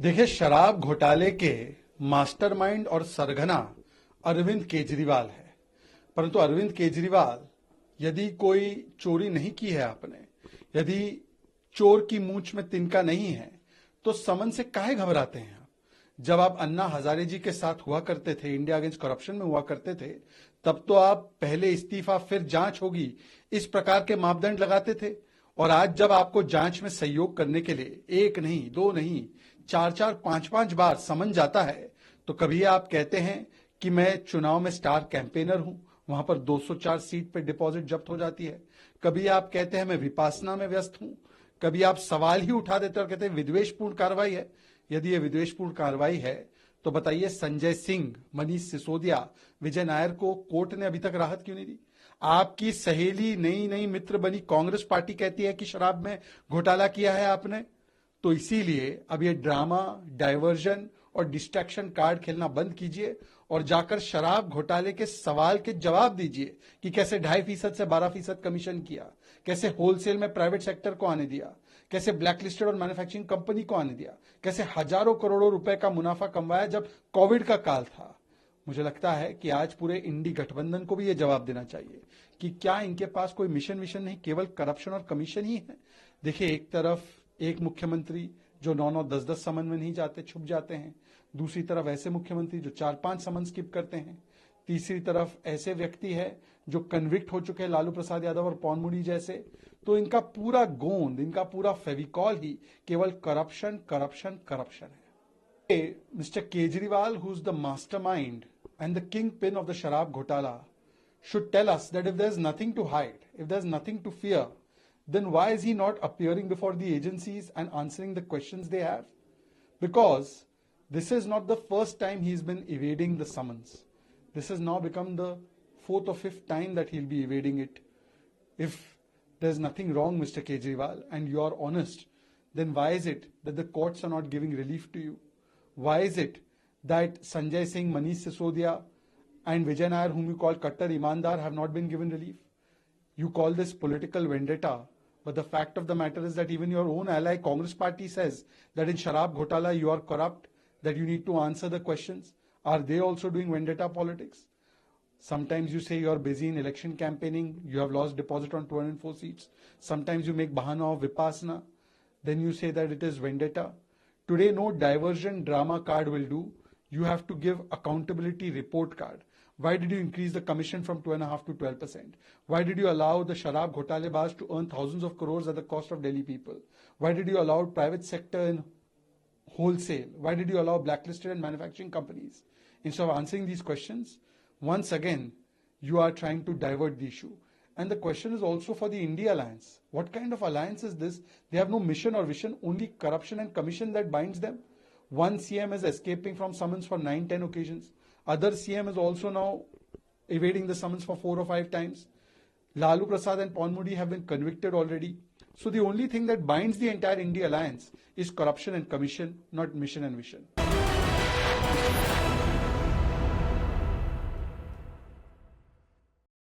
देखिए, शराब घोटाले के मास्टरमाइंड और सरगना अरविंद केजरीवाल है। परंतु अरविंद केजरीवाल, यदि कोई चोरी नहीं की है आपने, यदि चोर की मूंछ में तिनका नहीं है, तो समन से काहे घबराते हैं आप? जब आप अन्ना हजारे जी के साथ हुआ करते थे, इंडिया अगेंस्ट करप्शन में हुआ करते थे, तब तो आप पहले इस्तीफा फिर जांच होगी, इस प्रकार के मापदंड लगाते थे। और आज जब आपको जांच में सहयोग करने के लिए एक नहीं, दो नहीं, चार चार, पांच पांच बार समन जाता है, तो कभी आप कहते हैं कि मैं चुनाव में स्टार कैंपेनर हूं, वहां पर 204 सीट पे डिपॉजिट जब्त हो जाती है। कभी आप कहते हैं मैं विपासना में व्यस्त हूं। कभी आप सवाल ही उठा देते और कहते हैं विद्वेषपूर्ण कार्रवाई है। यदि यह विद्वेषपूर्ण कार्रवाई है तो बताइए, संजय सिंह, मनीष सिसोदिया, विजय नायर को कोर्ट ने अभी तक राहत क्यों नहीं दी? आपकी सहेली नई नई मित्र बनी कांग्रेस पार्टी कहती है कि शराब में घोटाला किया है आपने। तो इसीलिए अब ये ड्रामा, डाइवर्जन और डिस्ट्रैक्शन कार्ड खेलना बंद कीजिए और जाकर शराब घोटाले के सवाल के जवाब दीजिए कि कैसे 2.5% से 12% कमीशन किया, कैसे होलसेल में प्राइवेट सेक्टर को आने दिया, कैसे ब्लैकलिस्टेड और मैन्युफैक्चरिंग कंपनी को आने दिया, कैसे हजारों करोड़ों रुपए का मुनाफा कमवाया जब कोविड का काल था। मुझे लगता है कि आज पूरे इंडी गठबंधन को भी यह जवाब देना चाहिए कि क्या इनके पास कोई मिशन विशन नहीं, केवल करप्शन और कमीशन ही है। देखिए, एक तरफ एक मुख्यमंत्री जो 9-9, 10-10 समन में नहीं जाते, छुप जाते हैं। दूसरी तरफ ऐसे मुख्यमंत्री जो 4-5 समन स्किप करते हैं। तीसरी तरफ ऐसे व्यक्ति है जो कन्विक्ट हो चुके हैं, लालू प्रसाद यादव और पवन मुंडी जैसे। तो इनका पूरा गोंद, इनका पूरा फेविकॉल ही केवल करप्शन, करप्शन, करप्शन है। Mister Kejriwal, who is the mastermind and the kingpin of the Sharab Ghotala, should tell us that if there's nothing to hide, if there's nothing to fear, then why is he not appearing before the agencies and answering the questions they have? Because this is not the first time he's been evading the summons. This has now become the 4th or 5th time that he'll be evading it. If there's nothing wrong, Mr. Kejriwal, and you're honest, then why is it that the courts are not giving relief to you? Why is it that Sanjay Singh, Manish Sisodia and Vijay Nair, whom you call Kattar Imandar, have not been given relief? You call this political vendetta, but the fact of the matter is that even your own ally Congress party says that in Sharab Ghotala you are corrupt, that you need to answer the questions. Are they also doing vendetta politics? Sometimes you say you are busy in election campaigning, you have lost deposit on 204 seats. Sometimes you make bahana of Vipassana, then you say that it is vendetta. Today no diversion drama card will do. You have to give accountability report card. Why did you increase the commission from 2.5% to 12%? Why did you allow the Sharab Ghotalebaz to earn thousands of crores at the cost of Delhi people? Why did you allow private sector in wholesale? Why did you allow blacklisted and manufacturing companies? Instead of answering these questions, once again, you are trying to divert the issue. And the question is also for the India Alliance. What kind of alliance is this? They have no mission or vision, only corruption and commission that binds them. One CM is escaping from summons for 9-10 occasions. Other CM is also now evading the summons for 4 or 5 times. Lalu Prasad and Pawan Modi have been convicted already. So the only thing that binds the entire India Alliance is corruption and commission, not mission and vision.